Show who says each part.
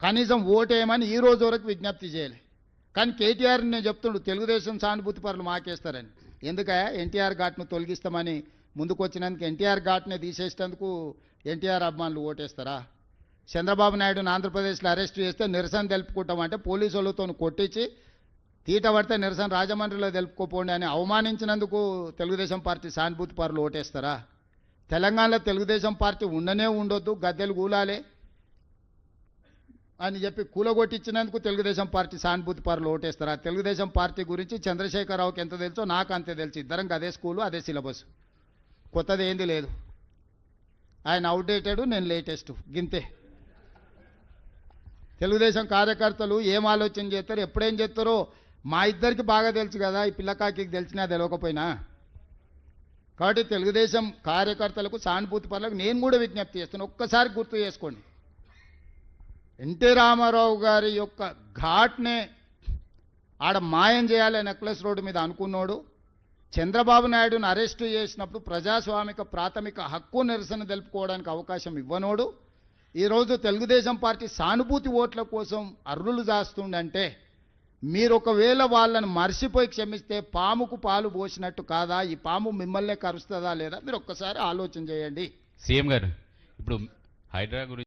Speaker 1: కనీసం ఓటేయమని ఈ రోజు వరకు విజ్ఞప్తి చేయలే. కానీ కేటీఆర్ నేను చెప్తుండు తెలుగుదేశం సానుభూతి పరులు మాకేస్తారని. ఎందుకయా ఎన్టీఆర్ ఘాట్ను తొలగిస్తామని ముందుకు వచ్చినందుకు ఎన్టీఆర్ ఘాట్నే తీసేసేందుకు ఎన్టీఆర్ అభిమానులు ఓటేస్తారా? చంద్రబాబు నాయుడుని ఆంధ్రప్రదేశ్లో అరెస్ట్ చేస్తే నిరసన తెలుపుకుంటామంటే పోలీసు వాళ్ళతో కొట్టించి తీట పడితే నిరసన రాజమండ్రిలో తెలుపుకోపోండి అని అవమానించినందుకు తెలుగుదేశం పార్టీ సానుభూతి పరులు ఓటేస్తారా? తెలంగాణలో తెలుగుదేశం పార్టీ ఉండనే ఉండొద్దు, గద్దెలు కూలాలే అని చెప్పి కూలగొట్టించినందుకు తెలుగుదేశం పార్టీ సానుభూతి పరులు ఓటేస్తారా? తెలుగుదేశం పార్టీ గురించి చంద్రశేఖరరావుకి ఎంత తెలుసో నాకు అంతే తెలుసు. ఇద్దరం అదే స్కూలు, అదే సిలబస్, కొత్తది ఏంది లేదు. ఆయన అవుట్డేటెడ్, నేను లేటెస్ట్, గింతే. తెలుగుదేశం కార్యకర్తలు ఏం ఆలోచన చేస్తారు, ఎప్పుడేం చేస్తారో మా ఇద్దరికి బాగా తెలుసు కదా, ఈ పిల్లకాకి తెలిసినా తెలియకపోయినా. కాబట్టి తెలుగుదేశం కార్యకర్తలకు సానుభూతి పరులకు నేను కూడా విజ్ఞప్తి చేస్తున్నాను, ఒక్కసారి గుర్తు చేసుకోండి. ఎన్టీ రామారావు గారి యొక్క ఘాట్నే ఆడ మాయం చేయాలి నెక్లెస్ రోడ్డు మీద అనుకున్నాడు. చంద్రబాబు నాయుడును అరెస్టు చేసినప్పుడు ప్రజాస్వామిక ప్రాథమిక హక్కు నిరసన తెలుపుకోవడానికి అవకాశం ఇవ్వనోడు ఈరోజు తెలుగుదేశం పార్టీ సానుభూతి ఓట్ల కోసం అర్రులు చేస్తుండంటే మీరు ఒకవేళ వాళ్ళని మర్చిపోయి క్షమిస్తే పాముకు పాలు పోసినట్టు కాదా? ఈ పాము మిమ్మల్నే కరుస్తుందా లేదా? మీరు ఒక్కసారి ఆలోచన చేయండి.
Speaker 2: సీఎం గారు ఇప్పుడు హైడ్రా గురించి